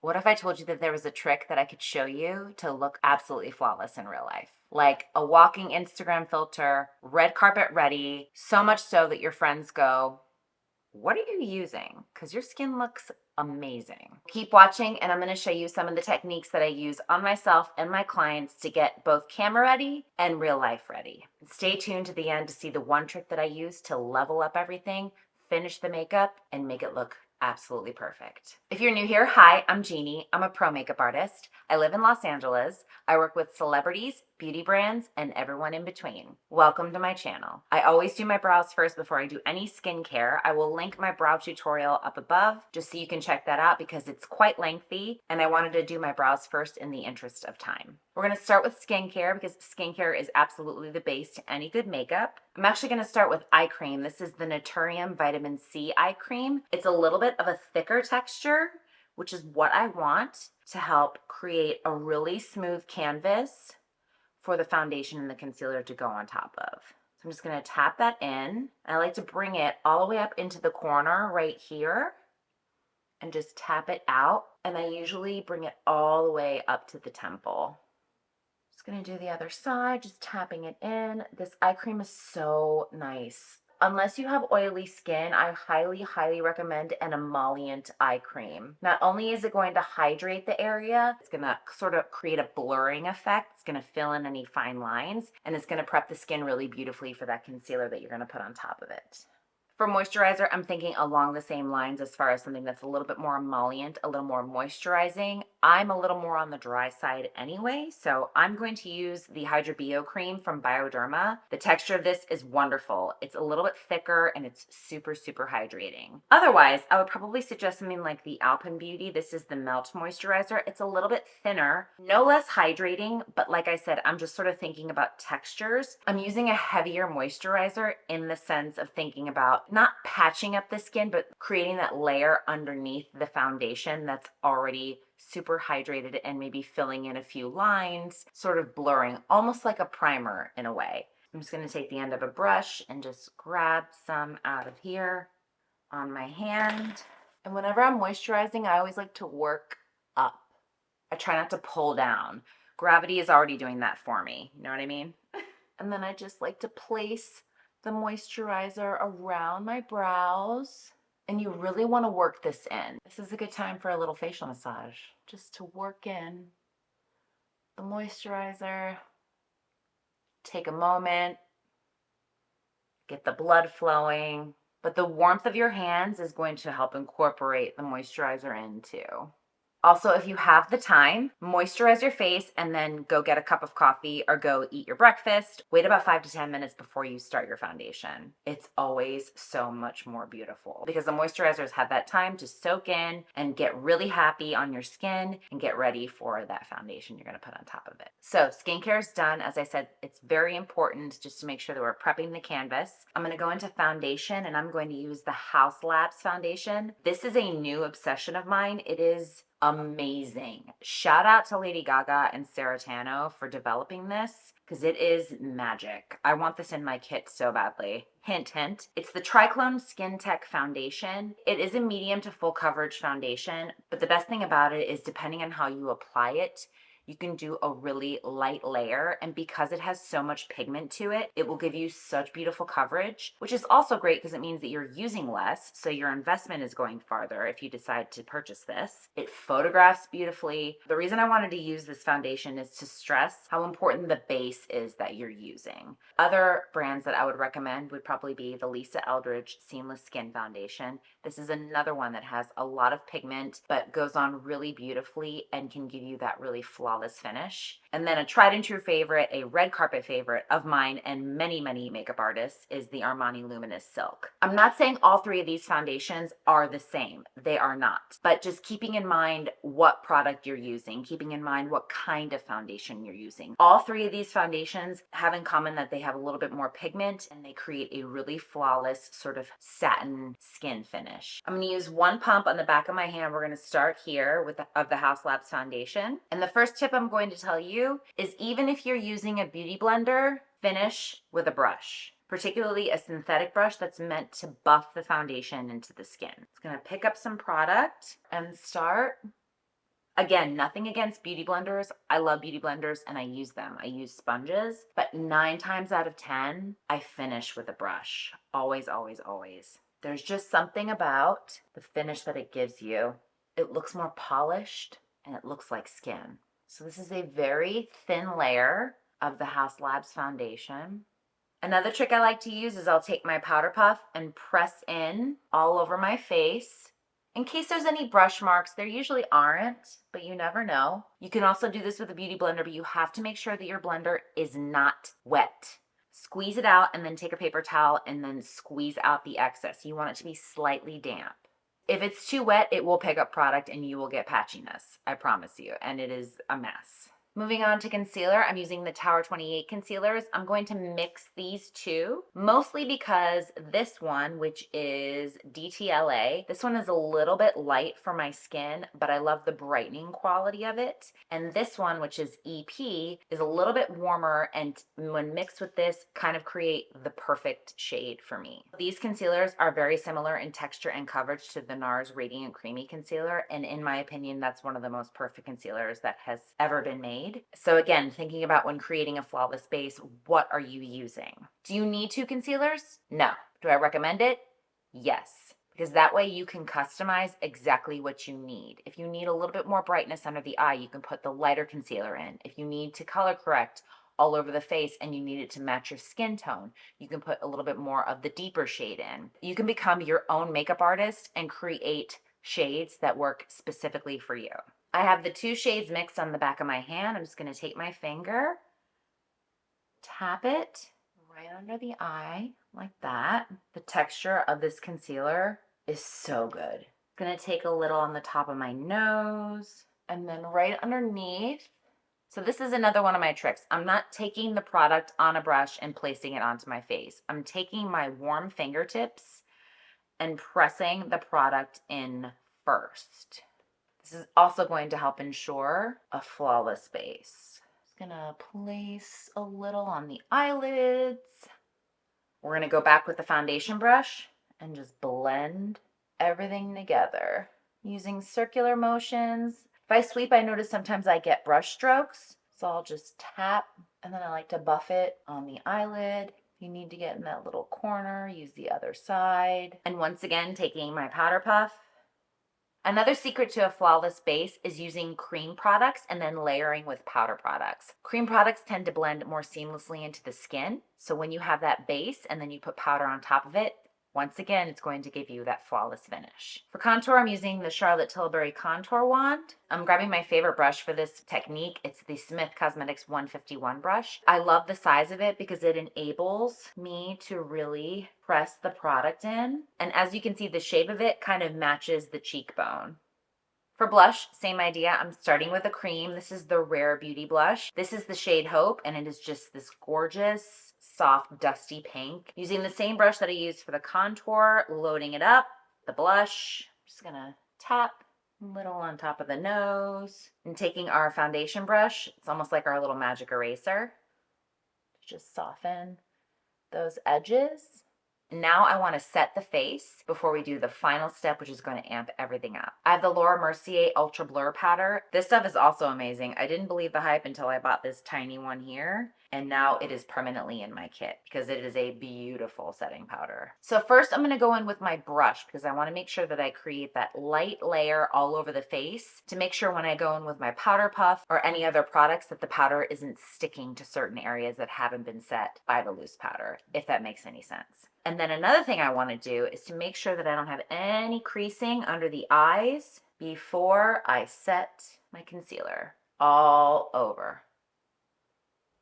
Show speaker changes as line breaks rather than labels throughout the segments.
What if I told you that there was a trick that I could show you to look absolutely flawless in real life? Like a walking Instagram filter, red carpet ready, so much so that your friends go, "What are you using? Because your skin looks amazing." Keep watching, and I'm going to show you some of the techniques that I use on myself and my clients to get both camera ready and real life ready. Stay tuned to the end to see the one trick that I use to level up everything, finish the makeup, and make it look absolutely perfect. If you're new here, hi, I'm Jeannie. I'm a pro makeup artist. I live in Los Angeles. I work with celebrities, beauty brands, and everyone in between. Welcome to my channel. I always do my brows first before I do any skincare. I will link my brow tutorial up above just so you can check that out because it's quite lengthy and I wanted to do my brows first in the interest of time. We're going to start with skincare because skincare is absolutely the base to any good makeup. I'm actually going to start with eye cream. This is the Naturium Vitamin C eye cream. It's a little bit of a thicker texture, which is what I want to help create a really smooth canvas for the foundation and the concealer to go on top of. So I'm just going to tap that in. I like to bring it all the way up into the corner right here and just tap it out. And I usually bring it all the way up to the temple. Just going to do the other side, just tapping it in. This eye cream is so nice. Unless you have oily skin, I highly, highly recommend an emollient eye cream. Not only is it going to hydrate the area, it's going to sort of create a blurring effect. It's going to fill in any fine lines, and it's going to prep the skin really beautifully for that concealer that you're going to put on top of it. For moisturizer, I'm thinking along the same lines as far as something that's a little bit more emollient, a little more moisturizing. I'm a little more on the dry side anyway, so I'm going to use the Hydra Bio cream from Bioderma. The texture of this is wonderful. It's a little bit thicker and it's super, super hydrating. Otherwise, I would probably suggest something like the Alpenbeauty. This is the Melt Moisturizer. It's a little bit thinner, no less hydrating, but like I said, I'm just sort of thinking about textures. I'm using a heavier moisturizer in the sense of thinking about not patching up the skin, but creating that layer underneath the foundation that's already super hydrated and maybe filling in a few lines, sort of blurring, almost like a primer in a way. I'm just going to take the end of a brush and just grab some out of here on my hand. And whenever I'm moisturizing, I always like to work up. I try not to pull down. Gravity is already doing that for me. You know what I mean? And then I just like to place the moisturizer around my brows. And you really want to work this in. This is a good time for a little facial massage, just to work in the moisturizer. Take a moment, get the blood flowing, but the warmth of your hands is going to help incorporate the moisturizer in too. Also, if you have the time, moisturize your face and then go get a cup of coffee or go eat your breakfast. Wait about 5 to 10 minutes before you start your foundation. It's always so much more beautiful because the moisturizers have that time to soak in and get really happy on your skin and get ready for that foundation you're going to put on top of it. So skincare is done. As I said, it's very important just to make sure that we're prepping the canvas. I'm going to go into foundation and I'm going to use the Haus Labs foundation. This is a new obsession of mine. It is amazing. Shout out to Lady Gaga and Sarah Tano for developing this because it is magic. I want this in my kit so badly. Hint, hint. It's the Triclone Skin Tech Foundation. It is a medium to full coverage foundation, but the best thing about it is depending on how you apply it, you can do a really light layer, and because it has so much pigment to it, it will give you such beautiful coverage, which is also great because it means that you're using less, so your investment is going farther if you decide to purchase this. It photographs beautifully. The reason I wanted to use this foundation is to stress how important the base is that you're using. Other brands that I would recommend would probably be the Lisa Eldridge Seamless Skin Foundation. This is another one that has a lot of pigment, but goes on really beautifully and can give you that really flawless finish. And then a tried and true favorite, a red carpet favorite of mine and many, many makeup artists is the Armani Luminous Silk. I'm not saying all three of these foundations are the same. They are not. But just keeping in mind what product you're using, keeping in mind what kind of foundation you're using. All three of these foundations have in common that they have a little bit more pigment and they create a really flawless sort of satin skin finish. I'm going to use one pump on the back of my hand. We're going to start here with the Haus Labs foundation. And the first tip I'm going to tell you is even if you're using a beauty blender, finish with a brush, particularly a synthetic brush that's meant to buff the foundation into the skin. It's going to pick up some product and start Again, nothing against beauty blenders. I love beauty blenders and I use them. I use sponges, but 9 times out of 10, I finish with a brush. Always, always, always. There's just something about the finish that it gives you. It looks more polished and it looks like skin. So this is a very thin layer of the Haus Labs foundation. Another trick I like to use is I'll take my powder puff and press in all over my face. In case there's any brush marks, there usually aren't, but you never know. You can also do this with a beauty blender, but you have to make sure that your blender is not wet. Squeeze it out and then take a paper towel and then squeeze out the excess. You want it to be slightly damp. If it's too wet, it will pick up product and you will get patchiness, I promise you, and it is a mess. Moving on to concealer, I'm using the Tower 28 concealers. I'm going to mix these two, mostly because this one, which is DTLA, this one is a little bit light for my skin, but I love the brightening quality of it. And this one, which is EP, is a little bit warmer and when mixed with this, kind of create the perfect shade for me. These concealers are very similar in texture and coverage to the NARS Radiant Creamy Concealer, and in my opinion, that's one of the most perfect concealers that has ever been made. So again, thinking about when creating a flawless base, what are you using? Do you need 2 concealers? No. Do I recommend it? Yes. Because that way you can customize exactly what you need. If you need a little bit more brightness under the eye, you can put the lighter concealer in. If you need to color correct all over the face and you need it to match your skin tone, you can put a little bit more of the deeper shade in. You can become your own makeup artist and create shades that work specifically for you. I have the 2 shades mixed on the back of my hand. I'm just going to take my finger, tap it right under the eye like that. The texture of this concealer is so good. I'm going to take a little on the top of my nose and then right underneath. So this is another one of my tricks. I'm not taking the product on a brush and placing it onto my face. I'm taking my warm fingertips and pressing the product in first. This is also going to help ensure a flawless base. Just gonna place a little on the eyelids. We're gonna go back with the foundation brush and just blend everything together using circular motions. If I sweep, I notice sometimes I get brush strokes. So I'll just tap and then I like to buff it on the eyelid. If you need to get in that little corner, use the other side. And once again, taking my powder puff. Another secret to a flawless base is using cream products and then layering with powder products. Cream products tend to blend more seamlessly into the skin. So when you have that base and then you put powder on top of it, once again, it's going to give you that flawless finish. For contour, I'm using the Charlotte Tilbury Contour Wand. I'm grabbing my favorite brush for this technique. It's the Smith Cosmetics 151 brush. I love the size of it because it enables me to really press the product in. And as you can see, the shape of it kind of matches the cheekbone. For blush, same idea. I'm starting with a cream. This is the Rare Beauty blush. This is the shade Hope, and it is just this gorgeous, soft, dusty pink. Using the same brush that I used for the contour, loading it up, the blush. I'm just gonna tap a little on top of the nose. And taking our foundation brush, it's almost like our little magic eraser, to just soften those edges. Now I want to set the face before we do the final step, which is going to amp everything up. I have the Laura Mercier Ultra Blur Powder. This stuff is also amazing. I didn't believe the hype until I bought this tiny one here, and now it is permanently in my kit because it is a beautiful setting powder. So first I'm going to go in with my brush because I want to make sure that I create that light layer all over the face to make sure when I go in with my powder puff or any other products that the powder isn't sticking to certain areas that haven't been set by the loose powder, if that makes any sense. And then another thing I want to do is to make sure that I don't have any creasing under the eyes before I set my concealer all over.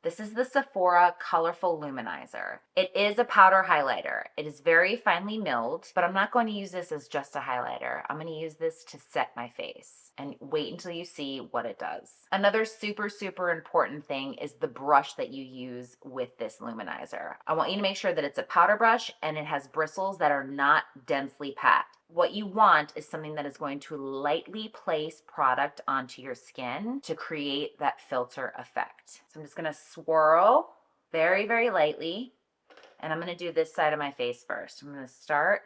This is the Sephora Colorful Luminizer. It is a powder highlighter. It is very finely milled, but I'm not going to use this as just a highlighter. I'm going to use this to set my face and wait until you see what it does. Another super, super important thing is the brush that you use with this luminizer. I want you to make sure that it's a powder brush and it has bristles that are not densely packed. What you want is something that is going to lightly place product onto your skin to create that filter effect. So I'm just going to swirl very, very lightly, and I'm going to do this side of my face first. I'm going to start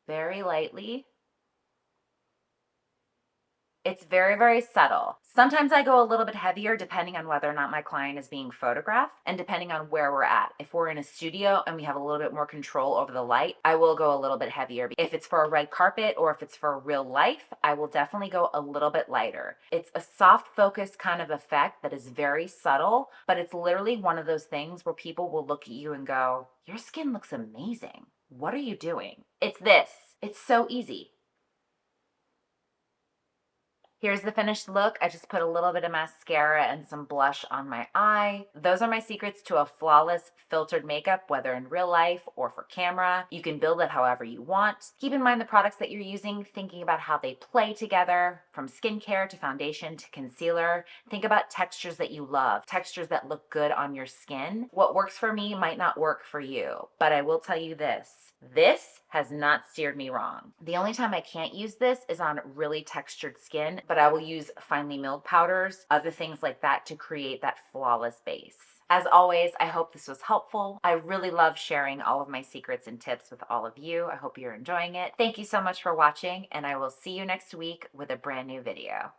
very lightly It's very, very subtle. Sometimes I go a little bit heavier depending on whether or not my client is being photographed and depending on where we're at. If we're in a studio and we have a little bit more control over the light, I will go a little bit heavier. If it's for a red carpet or if it's for real life, I will definitely go a little bit lighter. It's a soft focus kind of effect that is very subtle, but it's literally one of those things where people will look at you and go, your skin looks amazing. What are you doing? It's this. It's so easy. Here's the finished look. I just put a little bit of mascara and some blush on my eye. Those are my secrets to a flawless filtered makeup, whether in real life or for camera. You can build it however you want. Keep in mind the products that you're using, thinking about how they play together, from skincare to foundation to concealer. Think about textures that you love, textures that look good on your skin. What works for me might not work for you, but I will tell you this has not steered me wrong. The only time I can't use this is on really textured skin, but I will use finely milled powders, other things like that to create that flawless base. As always, I hope this was helpful. I really love sharing all of my secrets and tips with all of you. I hope you're enjoying it. Thank you so much for watching, and I will see you next week with a brand new video.